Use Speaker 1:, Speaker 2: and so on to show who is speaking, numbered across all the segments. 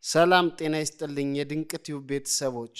Speaker 1: ሰላም ጤና ይስጥልኝ የድንቅ ቲዩብ ቤተሰቦች።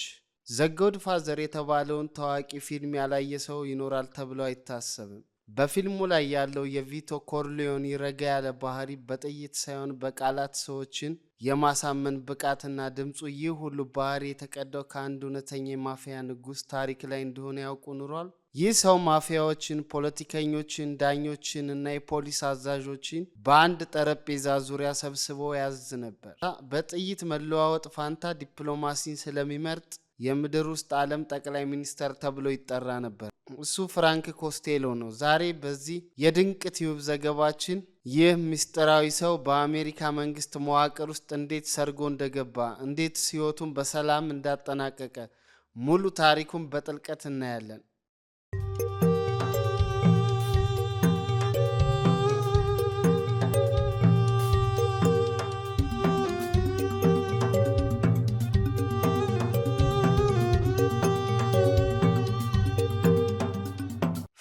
Speaker 1: ዘ ጎድፋዘር የተባለውን ታዋቂ ፊልም ያላየ ሰው ይኖራል ተብሎ አይታሰብም። በፊልሙ ላይ ያለው የቪቶ ኮርሊዮኒ ረጋ ያለ ባህሪ በጥይት ሳይሆን በቃላት ሰዎችን የማሳመን ብቃትና ድምጹ ይህ ሁሉ ባህሪ የተቀዳው ከአንድ እውነተኛ የማፊያ ንጉስ ታሪክ ላይ እንደሆነ ያውቁ ኑሯል። ይህ ሰው ማፊያዎችን፣ ፖለቲከኞችን፣ ዳኞችን እና የፖሊስ አዛዦችን በአንድ ጠረጴዛ ዙሪያ ሰብስቦ ያዝ ነበር። በጥይት መለዋወጥ ፋንታ ዲፕሎማሲን ስለሚመርጥ የምድር ውስጥ ዓለም ጠቅላይ ሚኒስተር ተብሎ ይጠራ ነበር። እሱ ፍራንክ ኮስቴሎ ነው። ዛሬ በዚህ የድንቅ ቲዩብ ዘገባችን ይህ ምስጢራዊ ሰው በአሜሪካ መንግስት መዋቅር ውስጥ እንዴት ሰርጎ እንደገባ፣ እንዴት ህይወቱን በሰላም እንዳጠናቀቀ ሙሉ ታሪኩን በጥልቀት እናያለን።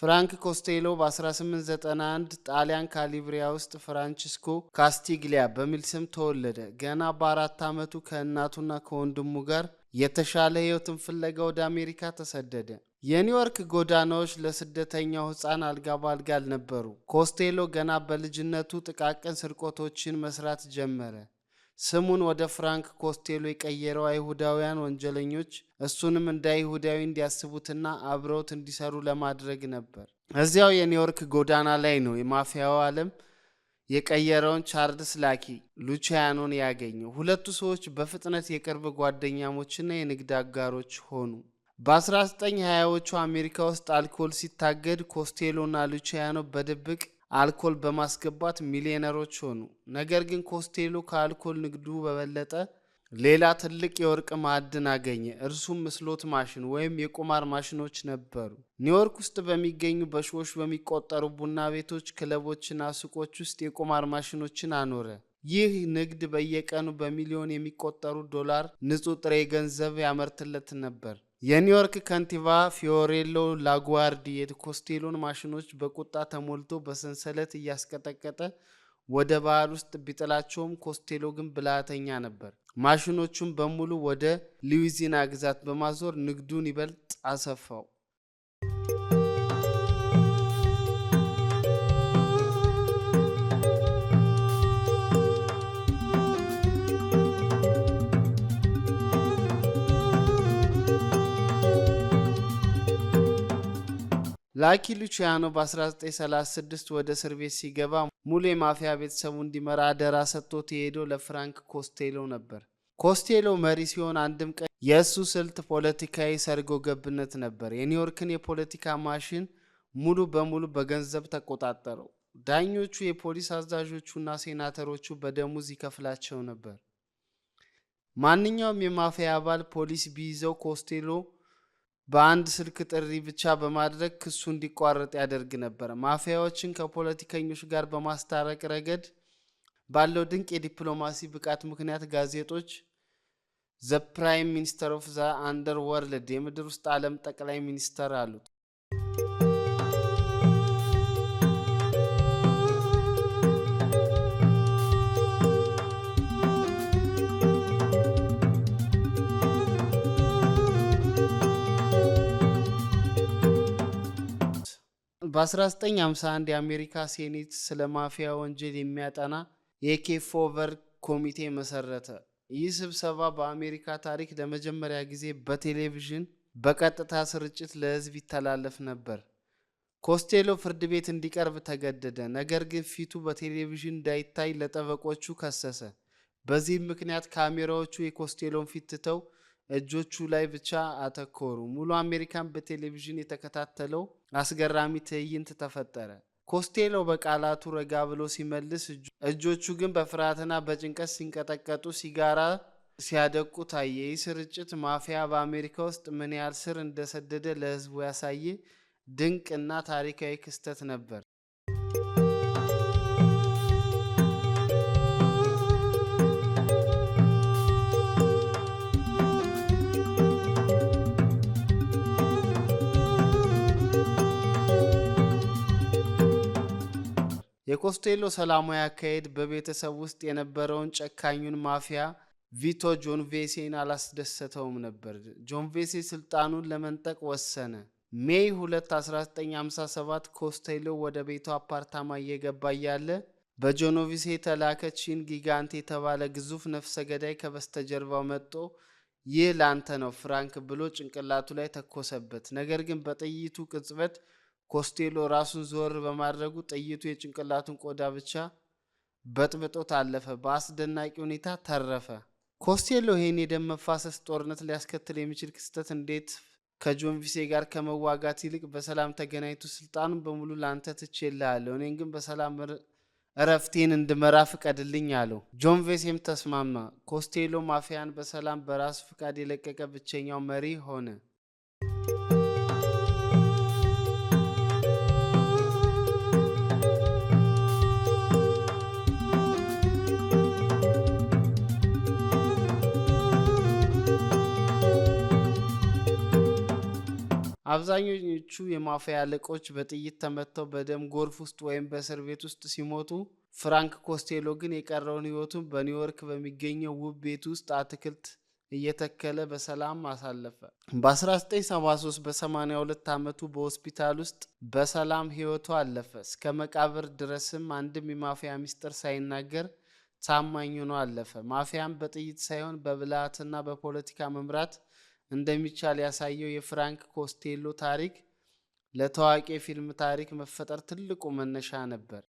Speaker 1: ፍራንክ ኮስቴሎ በ1891 ጣሊያን ካሊብሪያ ውስጥ ፍራንቺስኮ ካስቲግሊያ በሚል ስም ተወለደ። ገና በ4 ዓመቱ ከእናቱና ከወንድሙ ጋር የተሻለ ህይወትን ፍለጋ ወደ አሜሪካ ተሰደደ። የኒውዮርክ ጎዳናዎች ለስደተኛው ህፃን አልጋ ባልጋ አልነበሩ። ኮስቴሎ ገና በልጅነቱ ጥቃቅን ስርቆቶችን መስራት ጀመረ። ስሙን ወደ ፍራንክ ኮስቴሎ የቀየረው አይሁዳውያን ወንጀለኞች እሱንም እንደ አይሁዳዊ እንዲያስቡትና አብረውት እንዲሰሩ ለማድረግ ነበር። እዚያው የኒውዮርክ ጎዳና ላይ ነው የማፊያው ዓለም የቀየረውን ቻርልስ ላኪ ሉቺያኖን ያገኘው። ሁለቱ ሰዎች በፍጥነት የቅርብ ጓደኛሞችና የንግድ አጋሮች ሆኑ። በ1920ዎቹ አሜሪካ ውስጥ አልኮል ሲታገድ ኮስቴሎና ሉቺያኖ በድብቅ አልኮል በማስገባት ሚሊዮነሮች ሆኑ። ነገር ግን ኮስቴሎ ከአልኮል ንግዱ በበለጠ ሌላ ትልቅ የወርቅ ማዕድን አገኘ። እርሱም ስሎት ማሽን ወይም የቁማር ማሽኖች ነበሩ። ኒውዮርክ ውስጥ በሚገኙ በሺዎች በሚቆጠሩ ቡና ቤቶች፣ ክለቦችና ሱቆች ውስጥ የቁማር ማሽኖችን አኖረ። ይህ ንግድ በየቀኑ በሚሊዮን የሚቆጠሩ ዶላር ንጹህ ጥሬ ገንዘብ ያመርትለት ነበር። የኒውዮርክ ከንቲባ ፊዮሬሎ ላጓርዲ የኮስቴሎን ማሽኖች በቁጣ ተሞልቶ በሰንሰለት እያስቀጠቀጠ ወደ ባህር ውስጥ ቢጥላቸውም ኮስቴሎ ግን ብልሃተኛ ነበር። ማሽኖቹን በሙሉ ወደ ሉዊዚያና ግዛት በማዞር ንግዱን ይበልጥ አሰፋው። ላኪ ሉቺያኖ በ1936 ወደ እስር ቤት ሲገባ ሙሉ የማፊያ ቤተሰቡ እንዲመራ አደራ ሰጥቶት የሄደው ለፍራንክ ኮስቴሎ ነበር። ኮስቴሎ መሪ ሲሆን አንድም ቀን የእሱ ስልት ፖለቲካዊ ሰርጎ ገብነት ነበር። የኒውዮርክን የፖለቲካ ማሽን ሙሉ በሙሉ በገንዘብ ተቆጣጠረው። ዳኞቹ፣ የፖሊስ አዛዦቹና ሴናተሮቹ በደሞዝ ይከፍላቸው ነበር። ማንኛውም የማፊያ አባል ፖሊስ ቢይዘው ኮስቴሎ በአንድ ስልክ ጥሪ ብቻ በማድረግ ክሱ እንዲቋረጥ ያደርግ ነበር። ማፊያዎችን ከፖለቲከኞች ጋር በማስታረቅ ረገድ ባለው ድንቅ የዲፕሎማሲ ብቃት ምክንያት ጋዜጦች ዘ ፕራይም ሚኒስተር ኦፍ ዘ አንደር ወርልድ የምድር ውስጥ ዓለም ጠቅላይ ሚኒስተር አሉት። በ1951 የአሜሪካ ሴኔት ስለ ማፊያ ወንጀል የሚያጠና የኬፎቨር ኮሚቴ መሰረተ። ይህ ስብሰባ በአሜሪካ ታሪክ ለመጀመሪያ ጊዜ በቴሌቪዥን በቀጥታ ስርጭት ለህዝብ ይተላለፍ ነበር። ኮስቴሎ ፍርድ ቤት እንዲቀርብ ተገደደ። ነገር ግን ፊቱ በቴሌቪዥን እንዳይታይ ለጠበቆቹ ከሰሰ። በዚህም ምክንያት ካሜራዎቹ የኮስቴሎን ፊት ትተው እጆቹ ላይ ብቻ አተኮሩ። ሙሉ አሜሪካን በቴሌቪዥን የተከታተለው አስገራሚ ትዕይንት ተፈጠረ። ኮስቴሎ በቃላቱ ረጋ ብሎ ሲመልስ፣ እጆቹ ግን በፍርሃትና በጭንቀት ሲንቀጠቀጡ ሲጋራ ሲያደቁ ታየ። ይህ ስርጭት ማፊያ በአሜሪካ ውስጥ ምን ያህል ስር እንደሰደደ ለህዝቡ ያሳየ ድንቅ እና ታሪካዊ ክስተት ነበር። የኮስቴሎ ሰላማዊ አካሄድ በቤተሰብ ውስጥ የነበረውን ጨካኙን ማፊያ ቪቶ ጆን ቬሴን አላስደሰተውም ነበር። ጆን ቬሴ ስልጣኑን ለመንጠቅ ወሰነ። ሜይ 2 1957 ኮስቴሎ ወደ ቤቱ አፓርታማ እየገባ እያለ በጆኖቪሴ የተላከ ቺን ጊጋንት የተባለ ግዙፍ ነፍሰ ገዳይ ከበስተጀርባው መጥቶ ይህ ላንተ ነው ፍራንክ ብሎ ጭንቅላቱ ላይ ተኮሰበት። ነገር ግን በጥይቱ ቅጽበት ኮስቴሎ ራሱን ዞር በማድረጉ ጥይቱ የጭንቅላቱን ቆዳ ብቻ በጥብጦት አለፈ። በአስደናቂ ሁኔታ ተረፈ። ኮስቴሎ ይህን የደም መፋሰስ ጦርነት ሊያስከትል የሚችል ክስተት እንዴት ከጆን ቪሴ ጋር ከመዋጋት ይልቅ በሰላም ተገናኝቶ ስልጣኑን በሙሉ ላንተ ትቼልሃለሁ፣ እኔን ግን በሰላም እረፍቴን እንድመራ ፍቀድልኝ አለው። ጆን ቬሴም ተስማማ። ኮስቴሎ ማፊያን በሰላም በራሱ ፍቃድ የለቀቀ ብቸኛው መሪ ሆነ። አብዛኞቹ የማፊያ አለቆች በጥይት ተመተው በደም ጎርፍ ውስጥ ወይም በእስር ቤት ውስጥ ሲሞቱ፣ ፍራንክ ኮስቴሎ ግን የቀረውን ሕይወቱን በኒውዮርክ በሚገኘው ውብ ቤት ውስጥ አትክልት እየተከለ በሰላም አሳለፈ። በ1973 በ82 ዓመቱ በሆስፒታል ውስጥ በሰላም ሕይወቱ አለፈ። እስከ መቃብር ድረስም አንድም የማፊያ ሚስጥር ሳይናገር ታማኝ ሆኖ አለፈ። ማፊያን በጥይት ሳይሆን በብልሃትና በፖለቲካ መምራት እንደሚቻል ያሳየው የፍራንክ ኮስቴሎ ታሪክ ለታዋቂ የፊልም ታሪክ መፈጠር ትልቁ መነሻ ነበር።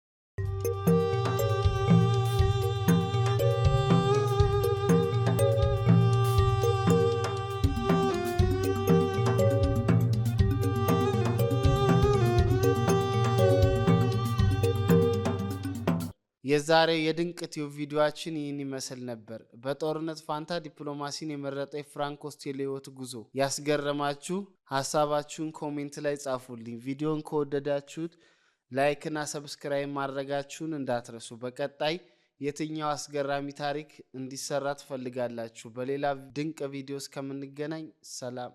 Speaker 1: የዛሬው የድንቅ ቲዩብ ቪዲዮአችን ይህን ይመስል ነበር። በጦርነት ፋንታ ዲፕሎማሲን የመረጠው የፍራንክ ኮስቴሎ ሕይወት ጉዞ ያስገረማችሁ? ሀሳባችሁን ኮሜንት ላይ ጻፉልኝ። ቪዲዮን ከወደዳችሁት ላይክና ሰብስክራይብ ማድረጋችሁን እንዳትረሱ። በቀጣይ የትኛው አስገራሚ ታሪክ እንዲሰራ ትፈልጋላችሁ? በሌላ ድንቅ ቪዲዮ እስከምንገናኝ ሰላም።